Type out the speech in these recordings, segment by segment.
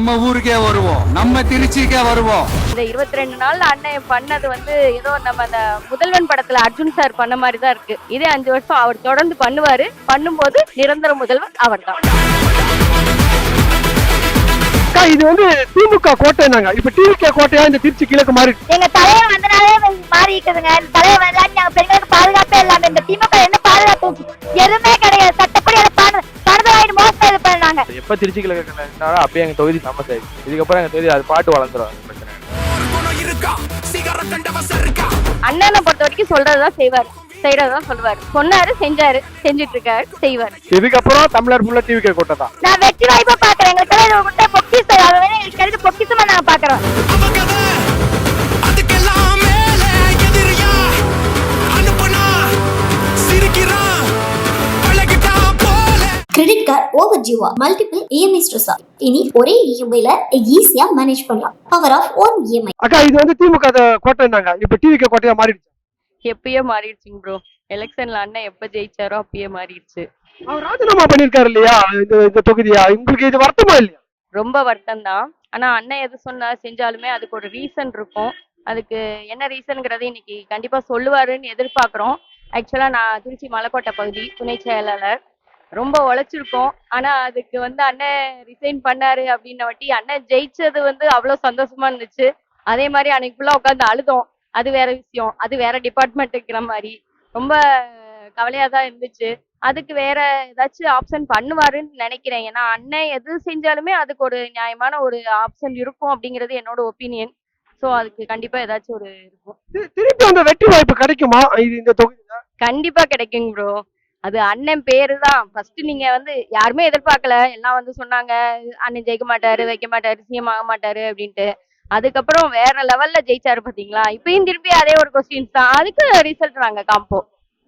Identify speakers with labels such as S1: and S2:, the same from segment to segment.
S1: நம்ம ஊருக்கே வருவோம், நம்ம திருச்சிக்கே வருவோம்.
S2: இந்த 22 நாள்ல அண்ணன் பண்ணது வந்து ஏதோ நம்ம அந்த முதல்வன் படத்துல அர்ஜுன் சார் பண்ண மாதிரி தான் இருக்கு. இதே 5 வருஷம் அவர் தொடர்ந்து பண்ணுவாரு. பண்ணும்போது நிரந்தர முதல்வர் அவர் தான்.
S3: இது வந்து திமுக கோட்டைனாங்க, இப்ப டிவிகே கோட்டையா இந்த திருச்சி கிழக்கு மாறி.
S4: எங்க தலைவர் வந்தனாலே மாறி இருக்குதுங்க. இந்த தலைவர் வந்தாலும் நாங்க பெண்களுக்கு பாதுகாப்பே இல்லாம இந்த திமுக என்ன பாதுகாப்பு எதுவுமே கிடையாது. சட்டப்படி அதை பணத்தை மோசம் இது பண்ணாங்க.
S5: எப்ப திருச்சி கிழக்கு அப்பயே எங்க தொகுதி ஃபேமஸ் ஆயிடுச்சு. இதுக்கப்புறம் எங்க தொகுதி அது பாட்டு வளர்ந்துரும்.
S2: அண்ணனை பொறுத்த வரைக்கும் சொல்றதுதான் செய்வாரு, செய்யறதுதான் சொல்லுவாரு. சொன்னாரு, செஞ்சாரு, செஞ்சுட்டு இருக்காரு, செய்வாரு.
S5: இதுக்கப்புறம் தமிழர் ஃபுல்லா டிவிகே கோட்டை தான்.
S4: நான் வெற்றி வாய்ப்பா பாக்குறேன். எங்களுக்கு பொக்கிஷம் எங்களுக்கு கிடைச்ச பொக்கிஷமா நாங்க பாக்குறோம்.
S6: கிரெடிட் கார்டு ஓவர் ஜிவா மல்டிபிள் இஎம்ஐ ஸ்ட்ரெஸ் இனி ஒரே இஎம்ஐல ஈஸியா மேனேஜ் பண்ணலாம். Power of one EMI.
S3: அக்கா இது வந்து திமுக கோட்டைனாங்க, இப்ப டிவிகே கோட்டையா மாறிடுச்சு.
S2: எப்பயே மாறிடுச்சுங்க ப்ரோ. எலெக்ஷன்ல அண்ணன் எப்ப ஜெயிச்சாரோ அப்பயே மாறிடுச்சு.
S3: அவர் ராஜினாமா பண்ணிருக்காரு இல்லையா இந்த தொகுதியா? உங்களுக்கு இது வருத்தமா இல்லையா?
S2: ரொம்ப வருத்தம் தான். ஆனா அண்ணன் எது சொன்னா செஞ்சாலுமே அதுக்கு ஒரு ரீசன் இருக்கும். அதுக்கு என்ன ரீசன்ங்கிறத இன்னைக்கு கண்டிப்பா சொல்லுவாருன்னு எதிர்பார்க்கிறோம். ஆக்சுவலா நான் திருச்சி மலைக்கோட்டை பகுதி துணை செயலாளர். ரொம்ப உழைச்சிருக்கோம். ஆனா அதுக்கு வந்து அண்ணன் ரிசைன் பண்ணாரு அப்படின்ன வாட்டி அண்ணன் ஜெயிச்சது வந்து அவ்வளவு சந்தோஷமா இருந்துச்சு. அதே மாதிரி அன்னைக்கு ஃபுல்லா உட்காந்து அழுதோம். அது வேற விஷயம், அது வேற டிபார்ட்மெண்ட்டுங்கிற மாதிரி ரொம்ப கவலையா தான் இருந்துச்சு. அதுக்கு வேற ஏதாச்சும் ஆப்ஷன் பண்ணுவாருன்னு நினைக்கிறேன். ஏன்னா அண்ணன் எது செஞ்சாலுமே அதுக்கு ஒரு நியாயமான ஒரு ஆப்ஷன் இருக்கும் அப்படிங்கிறது என்னோட ஒப்பீனியன். ஸோ அதுக்கு கண்டிப்பா ஏதாச்சும் ஒரு இருக்கும்.
S3: திருப்பி அந்த வெற்றி வாய்ப்பு கிடைக்குமா இது இந்த தொகுதியில?
S2: கண்டிப்பா கிடைக்குங்க ப்ரோ. அது அண்ணன் பேரு தான். ஃபர்ஸ்ட் நீங்க வந்து யாருமே எதிர்பார்க்கல. எல்லாம் வந்து சொன்னாங்க அண்ணன் ஜெயிக்க மாட்டாரு, வைக்க மாட்டாரு, சிஎம் ஆக மாட்டாரு அப்படின்ட்டு. அதுக்கப்புறம் வேற லெவல்ல ஜெயிச்சாரு பாத்தீங்களா? இப்பயும் திருப்பி அதே ஒரு கொஸ்டின்ஸ் தான். அதுக்கு ரிசல்ட் நாங்க காம்போ.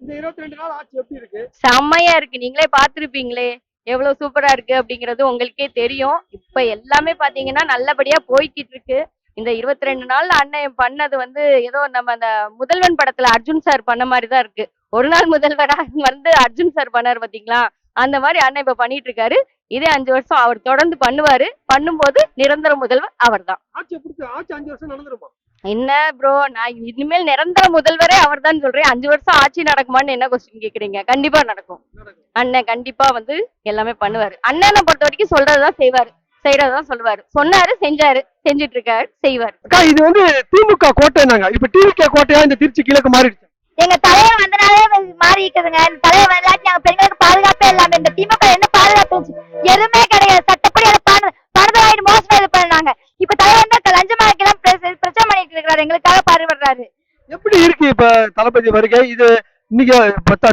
S3: இந்த 22 நாள் ஆட்சி எப்படி இருக்கு?
S2: செம்மையா இருக்கு. நீங்களே பாத்துருப்பீங்களே எவ்வளவு சூப்பரா இருக்கு அப்படிங்கறது உங்களுக்கே தெரியும். இப்ப எல்லாமே பாத்தீங்கன்னா நல்லபடியா போய்கிட்டு இருக்கு. இந்த 22 நாள்ல அண்ணன் பண்ணது வந்து ஏதோ நம்ம அந்த முதல்வன் படத்துல அர்ஜுன் சார் பண்ண மாதிரி தான் இருக்கு. ஒரு நாள் முதல்வரா வந்து அர்ஜுன் சார் பண்ணாரு பாத்தீங்களா? அந்த மாதிரி அண்ணன் இப்ப பண்ணிட்டு இருக்காரு. இதே 5 வருஷம் அவர் தொடர்ந்து பண்ணுவாரு. பண்ணும்போது நிரந்தர முதல்வர் அவர் தான்.
S3: ஆட்சி 5 வருஷம் நடந்துருமா?
S2: என்ன ப்ரோ, நான் இனிமேல் நிரந்தர முதல்வரே அவர் தான் சொல்றேன். 5 வருஷம் ஆட்சி நடக்குமான்னு என்ன கொஸ்டின் கேக்குறீங்க? கண்டிப்பா நடக்கும். அண்ணன் கண்டிப்பா வந்து எல்லாமே பண்ணுவாரு. அண்ணனை பொறுத்த வரைக்கும் சொல்றதுதான் செய்வாரு, செய்யறதுதான் சொல்லுவாரு. சொன்னாரு, செஞ்சாரு, செஞ்சுட்டு இருக்காரு, செய்வாரு.
S3: அக்கா இது வந்து திமுக கோட்டைனாங்க, இப்ப டிவிகே கோட்டையா இந்த திருச்சி கிழக்கு மாறிடுச்சு.
S4: எங்க தலைவர் வந்தனாலே மாறி இருக்குதுங்க. இந்த தலைவர் வந்தாலும் நாங்க பெண்களுக்கு பாதுகாப்பே இல்லாம இந்த திமுக என்ன பாதுகாப்பு எதுவுமே கிடையாது. சட்டப்படி அதை பணத்தை மோசம் இது பண்ணாங்க. இப்ப தலைவர் வந்து லஞ்சமா இருக்கலாம் பிரச்சனை பண்ணிட்டு இருக்கிறாரு. எங்களுக்காக பாடுபடுறாரு.
S3: எப்படி இருக்கு இப்ப தளபதி வருகை? இது இன்னைக்கு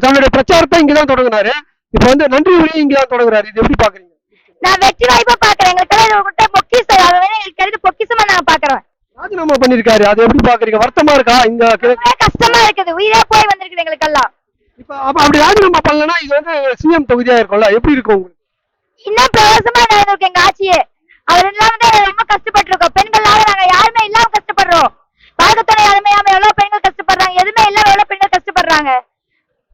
S3: தன்னுடைய பிரச்சாரத்தை இங்கதான் தொடங்கினாரு. இப்ப வந்து நன்றி உரையும் இங்கதான் தொடங்குறாரு. இது எப்படி பாக்குறீங்க?
S4: நான் வெற்றி வாய்ப்பா பாக்குறேன். எங்களுக்கு பொக்கிஷம் எங்களுக்கு கிடைச்ச பொக்கிஷமா நாங்க பாக்குறோம்.
S3: ராஜினாமா பண்ணிருக்காரு, அது எப்படி பாக்குறீங்க? வருத்தமா இருக்கா? இங்க
S4: கஷ்டமா இருக்குது. உயிரே போய் வந்திருக்குது எங்களுக்கு எல்லாம்.
S3: இப்ப அப்படி ராஜினாமா பண்ணலன்னா இது வந்து சிஎம் தொகுதியா இருக்கும்ல, எப்படி இருக்கும் உங்களுக்கு?
S4: இன்னும் பிரயோசமா நடந்திருக்கு எங்க ஆட்சியே. அவர் இல்லாம ரொம்ப கஷ்டப்பட்டு இருக்கோம். பெண்களால நாங்க யாருமே இல்லாம கஷ்டப்படுறோம். வாழ்க்கை யாருமே எவ்வளவு பெண்கள் கஷ்டப்படுறாங்க. எதுவுமே இல்லாம எவ்வளவு பெண்கள் கஷ்டப்படுறாங்க.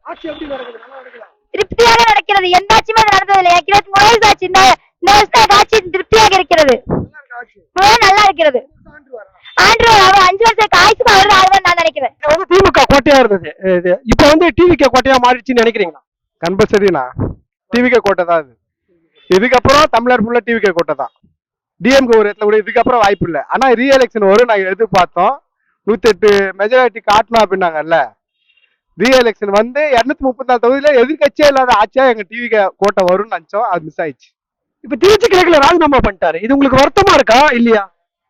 S3: ஆட்சி எப்படி நடக்குது? நல்லா நடக்குதா?
S4: திருப்தியாக நடக்கிறது. எந்த ஆட்சியுமே நடந்ததில்லை. 23 ஆட்சி இந்த வருஷம் ஆட்சி திருப்தியாக இருக்கிறது. நல்லா இருக்கிறது. ஆண்டு 5 வருஷத்துக்கு ஆயுசுக்கு அவர் ஆகுதுன்னு நான் நினைக்கிறேன்.
S3: இது வந்து திமுக கோட்டையா இருந்தது, இப்ப வந்து டிவிகே கோட்டையா மாறிடுச்சுன்னு நினைக்கிறீங்களா?
S5: கம்பல்சரினா டிவிகே கோட்டை தான் இது. இதுக்கப்புறம் தமிழர் ஃபுல்லா டிவிகே கோட்டை தான். டிஎம்கே ஒரு இடத்துல கூட இதுக்கப்புறம் வாய்ப்பு இல்லை. ஆனா ரீஎலெக்ஷன் வரும் நாங்க எதிர்பார்த்தோம். 108 மெஜாரிட்டி காட்டணும் அப்படின்னாங்கல்ல. ரீஎலெக்ஷன் வந்து 234 தொகுதியில எதிர்கட்சியே இல்லாத ஆட்சியா எங்க டிவிகே கோட்டை வரும்னு நினைச்சோம். அது மிஸ் ஆயிடுச்சு.
S3: இப்ப திருச்சி கிழக்குல ராஜினாமா பண்ணிட்டாரு, இது உங்களுக்கு வருத்தமா இருக்கா இல்லையா?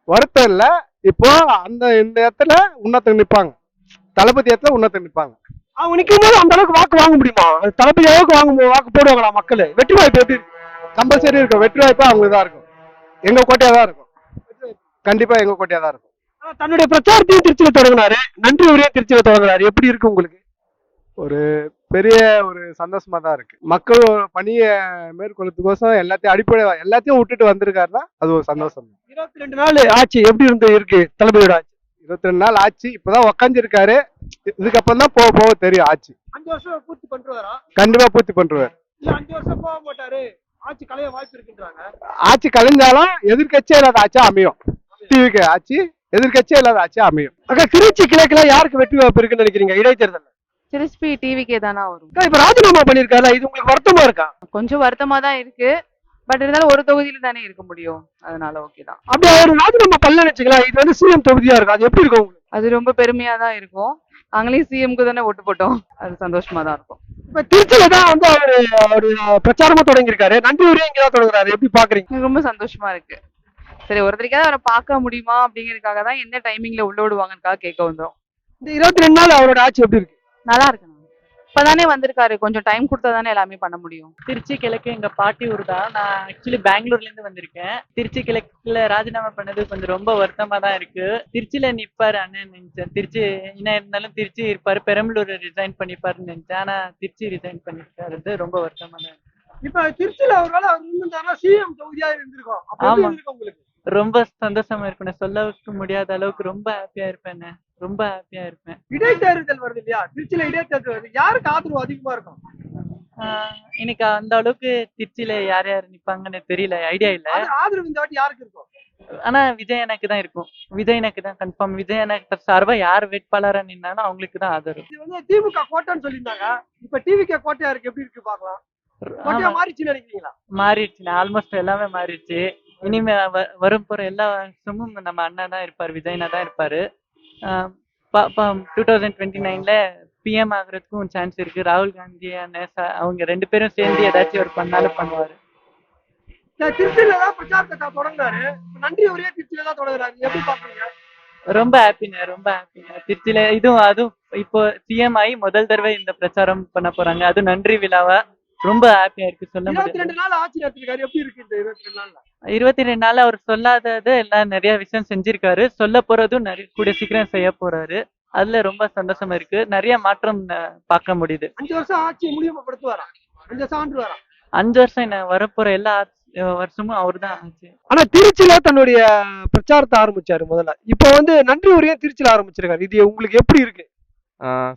S5: வருத்தம் இல்ல. இப்போ இந்த இடத்துல உன்னத்துக்கு நிப்பாங்க, தளபதி இடத்துல உன்னத்துக்கு நிப்பாங்க.
S3: அவங்க நிக்கும் போது அந்த அளவுக்கு வாக்கு வாங்க முடியுமா? தளபதி அளவுக்கு வாக்கு போடுவாங்களா மக்கள்? வெற்றி வாய்ப்பு எப்படி இருக்கு?
S5: கம்பல்சரி இருக்கும். வெற்றி வாய்ப்பு அவங்களுக்கு தான் இருக்கும். எங்க கோட்டையா தான் இருக்கும். கண்டிப்பா எங்க கோட்டையா தான் இருக்கும்.
S3: தன்னுடைய பிரச்சாரத்தையும் திருச்சியில தொடங்கினாரு, நன்றி உரையும் திருச்சியில தொடங்குறாரு. எப்படி இருக்கு உங்களுக்கு?
S5: ஒரு பெரிய ஒரு சந்தோஷமா தான் இருக்கு. மக்கள் பணியை மேற்கொள்றதுக்கோசம் எல்லாத்தையும் விட்டுட்டு வந்திருக்காருன்னா அது ஒரு சந்தோஷம்.
S3: 22 நாள் ஆட்சி எப்படி இருக்கு தளபதியோட ஆட்சி?
S5: 22 நாள் ஆட்சி இப்பதான் உக்காந்துருக்காரு. இதுக்கப்புறம் தான் போக தெரியும் ஆட்சி.
S3: 5 வருஷம் பூர்த்தி பண்றாரா?
S5: கண்டிப்பா பூர்த்தி பண்றாரு.
S3: 5 வருஷம் போக மாட்டாரு ஆட்சி கலைய வாய்ப்பு இருக்குன்றாங்க.
S5: ஆட்சி கலைஞ்சாலும் எதிர்க்கட்சியே இல்லாத ஆட்சியா அமையும். டிவிக்கு ஆட்சி எதிர்க்கட்சியே இல்லாத ஆட்சியா அமையும்.
S3: அக்கா திருச்சி கிழக்குல யாருக்கு வெற்றி வாய்ப்பு இருக்குன்னு நினைக்கிறீங்க இடைத்தேர்தல்?
S7: திருச்சி டிவிக்கே தானா வரும்.
S3: அக்கா இப்ப ராஜினாமா பண்ணிருக்காருல, இது உங்களுக்கு வருத்தமா இருக்கா?
S7: கொஞ்சம் வருத்தமா தான் இருக்கு. பட் இருந்தாலும் ஒரு தொகுதியில தானே இருக்க முடியும், அதனால ஓகே தான்.
S3: அப்படி அவர் ராஜினாமா பண்ணலன்னு வச்சுக்கலாம், இது வந்து சிஎம் தொகுதியா இருக்கும், அது எப்படி இருக்கும் உங்களுக்கு?
S7: அது ரொம்ப பெருமையா தான் இருக்கும். நாங்களே சிஎம்க்கு தானே ஓட்டு போட்டோம், அது சந்தோஷமா தான் இருக்கும்.
S3: இப்ப திருச்சியில தான் வந்து அவரு பிரச்சாரமா தொடங்கியிருக்காரு, நன்றி உரையும் இங்கதான் தொடங்குறாரு, எப்படி பாக்குறீங்க?
S7: எனக்கு ரொம்ப சந்தோஷமா இருக்கு. சரி, ஒருத்தருக்காவது அவரை பார்க்க முடியுமா அப்படிங்கறதுக்காக தான் எந்த டைமிங்ல உள்ள விடுவாங்கன்னு கேட்க வந்தோம்.
S3: இந்த 22 நாள் அவரோட ஆட்சி எப்படி இருக்கு?
S7: நல்லா இருக்கு. இப்பதானே வந்திருக்காரு, கொஞ்சம் டைம் கொடுத்தா தானே எல்லாமே பண்ண முடியும்.
S8: திருச்சி கிழக்கு எங்க பாட்டி ஊர் தான். நான் ஆக்சுவலி பெங்களூர்ல இருந்து வந்திருக்கேன். திருச்சி கிழக்குல ராஜினாமா பண்ணது கொஞ்சம் ரொம்ப வருத்தமா தான் இருக்கு. திருச்சியில நிப்பாரு அண்ணன் நினைச்சேன். திருச்சி என்ன இருந்தாலும் திருச்சி இருப்பாரு. பெரம்பலூர் ரிசைன் பண்ணிப்பாருன்னு நினைச்சேன். ஆனா திருச்சி ரிசைன் பண்ணிருக்காரு. ரொம்ப வருத்தமா தான் இருக்கு.
S3: இப்ப திருச்சியில ஒருவேளை அவர் இருந்தாருன்னா சிஎம் தொகுதியா இருந்திருக்கும், அப்ப எப்படி
S8: ஆமா.
S3: இருந்திருக்கும் உங்களுக்கு?
S8: ரொம்ப சந்தோஷமா இருக்கும். சொல்லவுக்கு முடியாத அளவுக்கு ரொம்ப ஹாப்பியா இருப்பேன். ரொம்ப ஹாப்பியா இருப்பேன்.
S3: இடைத்தேர்தல் வருது இல்லையா, திருச்சியில இடைத்தேர்தல் வருது, யாருக்கு ஆதரவு அதிகமா இருக்கும்?
S8: எனக்கு அந்த அளவுக்கு திருச்சியில யார் யார் நிப்பாங்கன்னு தெரியல, ஐடியா இல்ல.
S3: ஆதரவு இந்த வாட்டி யாருக்கு இருக்கும்?
S8: ஆனா விஜய் எனக்கு தான் இருக்கும். விஜய் எனக்கு தான் கன்ஃபார்ம். விஜய் எனக்கு சார்பா யார் வேட்பாளரா நின்னாலும் அவங்களுக்கு தான் ஆதரவு.
S3: இது வந்து திமுக கோட்டைன்னு சொல்லியிருந்தாங்க, இப்ப டிவிகே கோட்டையா இருக்கு, எப்படி இருக்கு பாக்கலாம்? கோட்டையா மாறிச்சுன்னு நினைக்கிறீங்களா?
S8: மாறிடுச்சு, ஆல்மோஸ்ட் எல்லாமே மாறிடுச்சு. இனிமே வரும் போற எல்லா வருஷமும் நம்ம அண்ணா தான் இருப்பாரு, விஜய்னா தான் இருப்பாரு. 2029ல பிஎம் ஆகுறதுக்கும் சான்ஸ் இருக்கு. ராகுல் காந்தி அண்ணன் அவங்க 2 பேரும் சேர்ந்து ஏதாச்சும் ஒரு பண்ணாலும் பண்ணுவாரு.
S3: திருச்சியில தான் பிரச்சாரத்தை தொடங்கினாரு, நன்றி உரையே திருச்சியில தான் தொடங்குறாரு, எப்படி பாக்குறீங்க?
S8: ரொம்ப ஹாப்பிங்க, ரொம்ப ஹாப்பிங்க. திருச்சியில அதுவும் இப்போ சிஎம் ஆகி முதல் தடவை இந்த பிரச்சாரம் பண்ண போறாங்க, அதுவும் நன்றி விழாவா. ரொம்ப ஹாப்பியா இருக்கு. சொல்ல முடியாது.
S3: 22 நாள் ஆட்சி நடத்திருக்காரு, எப்படி இருக்கு இந்த 22 நாள்ல?
S8: 22 நாள் அவர் சொல்லாதது எல்லாம் நிறைய விஷயம் செஞ்சிருக்காரு. சொல்ல போறதும் நிறைய கூடிய சீக்கிரம் செய்ய போறாரு. அதுல ரொம்ப சந்தோஷமா இருக்கு. நிறைய மாற்றம் பார்க்க முடியுது.
S3: 5 வருஷம் ஆட்சி முடிவுபடுத்துவாரா? 5 வருஷம் ஆண்டு வரா?
S8: 5 வருஷம் என்ன, வரப்போற எல்லா வருஷமும் அவர் தான் ஆச்சு.
S3: ஆனா திருச்சியில தன்னுடைய பிரச்சாரத்தை ஆரம்பிச்சாரு முதல்ல, இப்ப வந்து நன்றி உரையும் திருச்சியில ஆரம்பிச்சிருக்காரு, இது உங்களுக்கு எப்படி இருக்கு?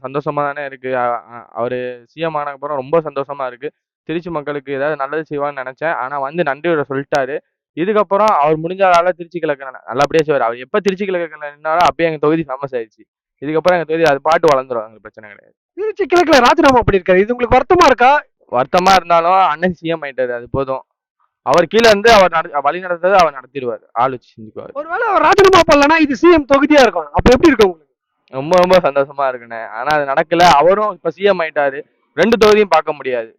S9: சந்தோஷமா தானே இருக்கு. அவரு சிஎம் ஆனதுக்கு அப்புறம் ரொம்ப சந்தோஷமா இருக்கு. திருச்சி மக்களுக்கு ஏதாவது நல்லது செய்வான்னு நினைச்சேன், ஆனா வந்து நன்றியோட சொல்லிட்டாரு. இதுக்கப்புறம் அவர் முடிஞ்ச ஆளால திருச்சி கிழக்கு நல்லபடியா செய்வார். அவர் எப்ப திருச்சி கிழக்குல நின்னாலும் அப்பயே எங்க தொகுதி ஃபேமஸ் ஆயிடுச்சு. இதுக்கப்புறம் எங்க தொகுதி அது பாட்டு வளர்ந்துரும், எங்களுக்கு பிரச்சனை கிடையாது.
S3: திருச்சி கிழக்குல ராஜினாமா பண்ணிருக்காரு, இது உங்களுக்கு வருத்தமா இருக்கா?
S9: வருத்தமா இருந்தாலும் அண்ணன் சிஎம் ஆயிட்டாரு, அது போதும். அவர் கீழே இருந்து அவர் வழி நடந்தது அவர் நடத்திடுவார், ஆள் வச்சு செஞ்சுக்குவார்.
S3: ஒருவேளை அவர் ராஜினாமா பண்ணலன்னா இது சிஎம் தொகுதியா இருக்கும், அப்ப எப்படி இருக்கும் உங்களுக்கு?
S9: ரொம்ப ரொம்ப சந்தோஷமா இருக்குண்ணே. ஆனா அது நடக்கல. அவரும் இப்ப சிஎம் ஆயிட்டாரு, 2 தொகுதியும் பார்க்க முடியாது.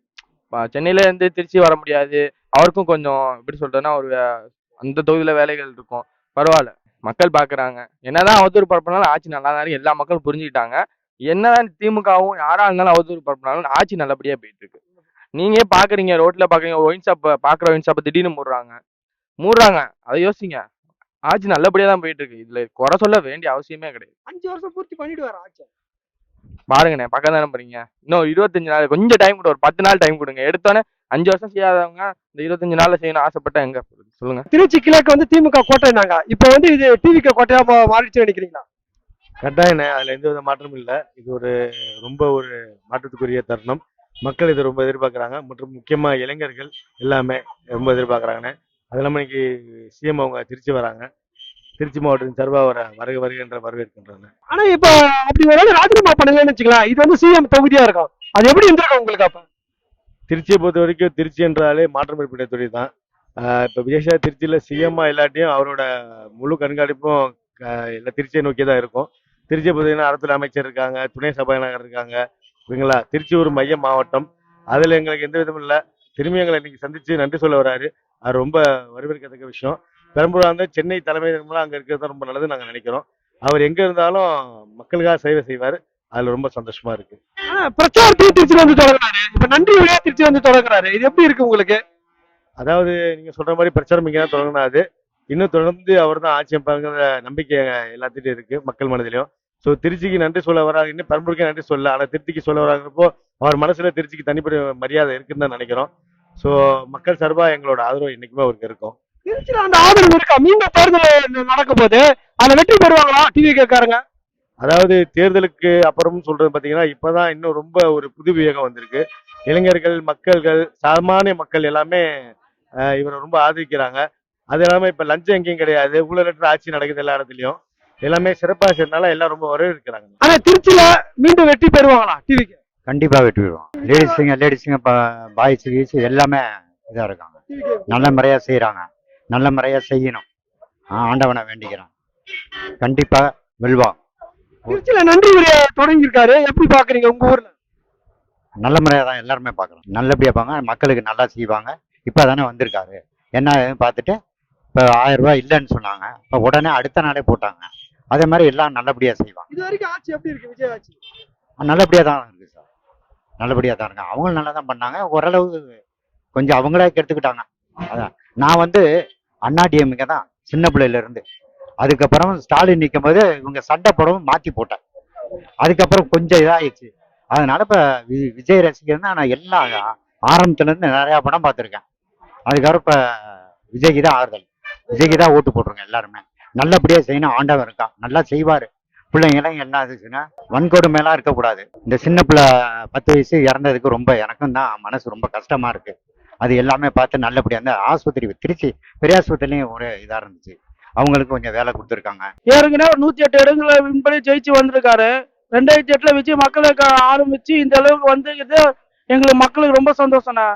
S9: சென்னையில இருந்து திருச்சி வர முடியாது. அவருக்கும் கொஞ்சம் எப்படி சொல்றதுன்னா ஒரு அந்த தொகுதியில வேலைகள் இருக்கும். பரவாயில்ல, மக்கள் பாக்குறாங்க. என்னதான் அவதூறு பரப்பினாலும் ஆட்சி நல்லா தான் இருக்கு, எல்லா மக்களும் புரிஞ்சுக்கிட்டாங்க. என்னதான் திமுகவும் யாரா இருந்தாலும் அவதூறு பரப்பினாலும் ஆட்சி நல்லபடியா போயிட்டு இருக்கு. நீங்க பாக்குறீங்க, ரோட்ல பாக்குறீங்க, ஒயின் ஷாப் பாக்குற ஒயின் ஷாப்பை திடீர்னு மூடுறாங்க. அதை யோசிங்க. ஆட்சி நல்லபடியா தான் போயிட்டு இருக்கு, இதுல குறை சொல்ல வேண்டிய அவசியமே கிடையாது.
S3: 5 வருஷம் பூர்த்தி பண்ணிட்டு வர ஆட்சி
S9: பாருங்கண்ணே, பக்கம் தானே போறீங்க. இன்னும் 25 நாள் கொஞ்சம் டைம் கொடுங்க, ஒரு 10 நாள் டைம் கொடுங்க. எடுத்தோன்னே 5 வருஷம் செய்யாதவங்க இந்த 25 நாள்ல செய்யணும் ஆசைப்பட்டா எங்க சொல்லுங்க?
S3: திருச்சி கிழக்கு வந்து திமுக கோட்டைனாங்க, இப்ப வந்து இது டிவிகே கோட்டையா மாறிடுச்சு நினைக்கிறீங்களா?
S10: கட்டாயண்ணே, அதுல எந்த வித மாற்றமும் இல்லை. இது ரொம்ப ஒரு மாற்றத்துக்குரிய தருணம். மக்கள் இதை ரொம்ப எதிர்பார்க்குறாங்க, மற்றும் முக்கியமா இளைஞர்கள் எல்லாமே ரொம்ப எதிர்பார்க்குறாங்கண்ணே. அது இல்லாமல் இன்னைக்கு சிஎம் அவங்க திருச்சி வராங்க. திருச்சி மாவட்டத்தின் சார்பாக வருகின்ற வரவேற்கின்றாங்க.
S3: ஆனா இப்ப அப்படி ஒரு ராஜினாமா பண்ணலன்னு வச்சுக்கலாம், இது வந்து சிஎம் தொகுதியா இருக்கும், அது எப்படி இருந்திருக்கும் உங்களுக்கு? அப்ப
S10: திருச்சியை பொறுத்த வரைக்கும் திருச்சி என்றாலே மாற்றம் ஏற்பட்ட தொழில் தான். இப்போ விஜயசா திருச்சியில் சிஎம்மா இல்லாட்டியும் அவரோட முழு கண்காணிப்பும் எல்லாம் திருச்சியை நோக்கி தான் இருக்கும். திருச்சியை பார்த்தீங்கன்னா அரசுத்துறை அமைச்சர் இருக்காங்க, துணை சபாநாயகர் இருக்காங்க, சரிங்களா? திருச்சி ஒரு மைய மாவட்டம், அதில் எங்களுக்கு எந்த விதமும் இல்லை. திரும்பி எங்களை இன்னைக்கு சந்திச்சு நன்றி சொல்ல வராரு, அது ரொம்ப வரவேற்கத்தக்க விஷயம். பெரம்பலூர் வந்து சென்னை தலைமையில அங்கே இருக்கிறது ரொம்ப நல்லது நாங்கள் நினைக்கிறோம். அவர் எங்கே இருந்தாலும் மக்களுக்காக சேவை செய்வார், அதில் ரொம்ப சந்தோஷமா இருக்கு.
S3: பிரச்சாரத்தையும் திருச்சி வந்து தொடங்குறாரு, இப்ப நன்றி உரையா திருச்சி வந்து தொடங்குறாரு, இது எப்படி இருக்கு உங்களுக்கு?
S10: அதாவது நீங்க சொல்ற மாதிரி பிரச்சாரம் இங்கே தான் தொடங்கினாது, இன்னும் தொடர்ந்து அவர் தான் ஆட்சி அமைப்பாங்கிற நம்பிக்கை எல்லாத்திட்டும் இருக்கு மக்கள் மனதிலையும். ஸோ திருச்சிக்கு நன்றி சொல்ல வராங்க, இன்னும் பெரம்பலூருக்கே நன்றி சொல்ல, ஆனால் திருச்சிக்கு சொல்ல வராங்கிறப்போ அவர் மனசுல திருச்சிக்கு தனிப்பட்ட மரியாதை இருக்குன்னு தான் நினைக்கிறோம். ஸோ மக்கள் சார்பாக எங்களோட ஆதரவு என்னைக்குமே அவருக்கு இருக்கும்.
S3: திருச்சியில அந்த ஆதரவு இருக்கா? மீண்டும் தேர்தல் நடக்கும் போது அதுல வெற்றி பெறுவாங்களா டிவி கேட்காருங்க?
S10: அதாவது தேர்தலுக்கு அப்புறம் சொல்றது பார்த்தீங்கன்னா இப்பதான் இன்னும் ரொம்ப ஒரு புது விவேகம் வந்திருக்கு. இளைஞர்கள், மக்கள்கள், சாமானிய மக்கள் எல்லாமே இவரை ரொம்ப ஆதரிக்கிறாங்க. அது இல்லாமல் இப்போ லஞ்சம் எங்கேயும் கிடையாது, ஊழலற்ற ஆட்சி நடக்குது எல்லா இடத்துலையும். எல்லாமே சிறப்பாக செய்யறதுனால எல்லாம் ரொம்ப வரவேற்கிறாங்க.
S3: ஆனா திருச்சியில மீண்டும் வெற்றி பெறுவாங்களா டிவிக்கு?
S11: கண்டிப்பா வெற்றி பெறுவோம். லேடிஸுங்க பாய்ஸ் கீஸ் எல்லாமே இதா இருக்காங்க. நல்ல முறையா செய்யறாங்க, நல்ல முறையா செய்யணும். ஆண்டவனை வேண்டிக்கிறேன், கண்டிப்பா வெல்வான்.
S3: திருச்சியில நன்றி உரையை தொடங்கி இருக்காரு, எப்படி பாக்குறீங்க உங்க ஊர்ல?
S11: நல்ல முறையா தான் எல்லாருமே பார்க்கலாம், நல்லபடியா பாங்க, மக்களுக்கு நல்லா செய்வாங்க. இப்பதானே வந்திருக்காரு, என்ன ஏதுன்னு பார்த்துட்டு இப்போ 1000 ரூபாய் இல்லைன்னு சொன்னாங்க, இப்போ உடனே அடுத்த நாளே போட்டாங்க. அதே மாதிரி எல்லாம் நல்லபடியா செய்வாங்க.
S3: இது வரைக்கும் ஆட்சி எப்படி இருக்கு விஜய் ஆட்சி?
S11: நல்லபடியா தான் இருக்கு சார், நல்லபடியா தான் இருக்காங்க. அவங்களும் நல்லா தான் பண்ணாங்க, ஓரளவு கொஞ்சம் அவங்களே கெடுத்துக்கிட்டாங்க. அதான் நான் வந்து அண்ணா டிஎம்கே தான் சின்ன பிள்ளையில இருந்து. அதுக்கப்புறம் ஸ்டாலின் நிற்கும் போது இவங்க சண்டை போடவும் மாற்றி போட்டேன். அதுக்கப்புறம் கொஞ்சம் இதாகிடுச்சு. அதனால இப்போ விஜய் ரசிகர் தான். நான் எல்லா ஆரம்பத்துலேருந்து நிறையா படம் பார்த்துருக்கேன். அதுக்கப்புறம் இப்போ விஜய்க்கு தான் ஆறுதல், விஜய்க்கு தான் ஓட்டு போட்டுருங்க எல்லாருமே. நல்லபடியாக செய்யணும், ஆண்டவன் இருக்கான், நல்லா செய்வார். பிள்ளைங்களாம் என்ன ஆச்சுன்னா வன்கொடுமையெல்லாம் இருக்கக்கூடாது. இந்த சின்ன பிள்ளை 10 வயசு இறந்ததுக்கு ரொம்ப எனக்கும் தான் மனசு ரொம்ப கஷ்டமா இருக்கு. அது எல்லாமே பார்த்து நல்லபடியாக அந்த ஆஸ்பத்திரி திருச்சி பெரிய ஆஸ்பத்திரிலையும் ஒரு இதாக இருந்துச்சு, அவங்களுக்கு கொஞ்சம் வேலை கொடுத்துருக்காங்க.
S12: ஏற்கனவே 108 இடங்களை வின் பண்ணி ஜெயிச்சு வந்திருக்காரு. 2008ல விஜய் மக்களுக்கு ஆரம்பிச்சு இந்த அளவுக்கு வந்துக்குது, எங்களுக்கு மக்களுக்கு ரொம்ப சந்தோஷம்ண்ணா.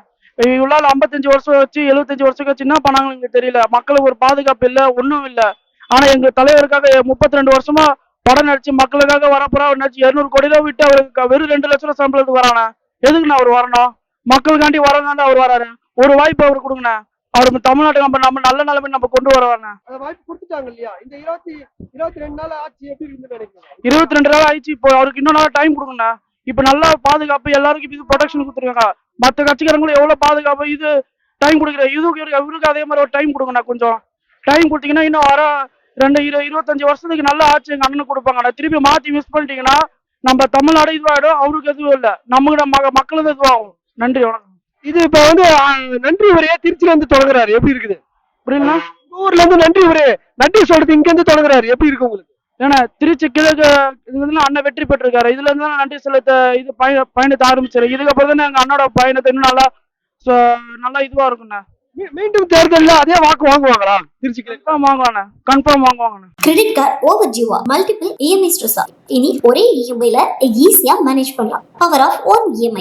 S12: இவ்வளோ 55 வருஷம் வச்சு 75 வருஷம் வச்சு என்ன பண்ணாங்கன்னு எங்களுக்கு தெரியல. மக்களுக்கு ஒரு பாதுகாப்பு இல்லை, ஒன்றும் இல்லை. ஆனா எங்க தலைவருக்காக 32 வருஷமா படம் நடிச்சு மக்களுக்காக வரப்போறா நடிச்சு 200 கோடி ரூபா விட்டு அவருக்கு வெறும் 2 லட்சம் ரூபா சம்பளத்துக்கு வரானா? எதுக்குண்ணா அவர் வரணும்? மக்களுக்காண்டி வரங்காண்டி அவர் வராரு. ஒரு வாய்ப்பு அவர் கொடுங்கண்ணா. அவருக்கு தமிழ்நாட்டுக்கு நம்ம நல்ல நிலைமை நம்ம கொண்டு வரவாங்க.
S3: அந்த வாய்ப்பு கொடுத்துட்டாங்க இல்லையா? இந்த 22 நாள் ஆட்சி எப்படி இருக்குன்னு நினைக்கிறீங்க?
S12: 22 நாள் ஆயிடுச்சு. இப்போ அவருக்கு இன்னும் நல்லா டைம் கொடுங்கண்ணா. இப்ப நல்லா பாதுகாப்பு எல்லாருக்கும் இது ப்ரொடெக்ஷன் கொடுத்துருக்காங்க. மற்ற கட்சிக்காரங்களும் எவ்வளவு பாதுகாப்பு இது டைம் கொடுக்குற இவருக்கு அதே மாதிரி ஒரு டைம் கொடுங்கண்ணா. கொஞ்சம் டைம் கொடுத்தீங்கன்னா இன்னும் வர 25 வருஷத்துக்கு நல்ல ஆட்சி எங்க அண்ணனுக்கு கொடுப்பாங்கண்ணா. திருப்பி மாத்தி மிஸ் பண்ணிட்டீங்கன்னா நம்ம தமிழ்நாடு இதுவாயிடும், அவருக்கு எதுவும் இல்லை, நமக்கு மக்களுக்கு இதுவாகும். நன்றி, வணக்கம்.
S3: இது இப்ப வந்து நன்றி உரையை திருச்சியில இருந்து தொடங்குறாரு, எப்படி இருக்குது?
S12: புரியுதுண்ணா?
S3: ஊர்ல இருந்து நன்றி உரை நன்றி சொல்றது இங்க இருந்து தொடங்குறாரு, எப்படி இருக்கு உங்களுக்கு?
S12: ஏன்னா திருச்சி கிழக்கு இதுல அண்ணன் வெற்றி பெற்றிருக்காரு. இதுல இருந்து தான் நன்றி செலுத்த இது பயணத்தை ஆரம்பிச்சிரு. இதுக்கப்புறம் தானே எங்க அண்ணோட பயணத்தை இன்னும் நல்லா இதுவா இருக்குண்ணா.
S3: மீண்டும் தேர்தல்ல அதே வாக்கு வாங்குவாங்களா? திருச்சி
S12: கன்ஃபார்ம் வாங்குவாண்ணா, கன்ஃபார்ம் வாங்குவாங்கண்ணா.
S6: கிரெடிட் கார்டு ஓவர் ஜீவா மல்டிபிள் இஎம்ஐ ஸ்ட்ரெஸ். இனி ஒரே இஎம்ஐல ஈஸியா மேனேஜ் பண்ணலாம். Power of 1 EMI.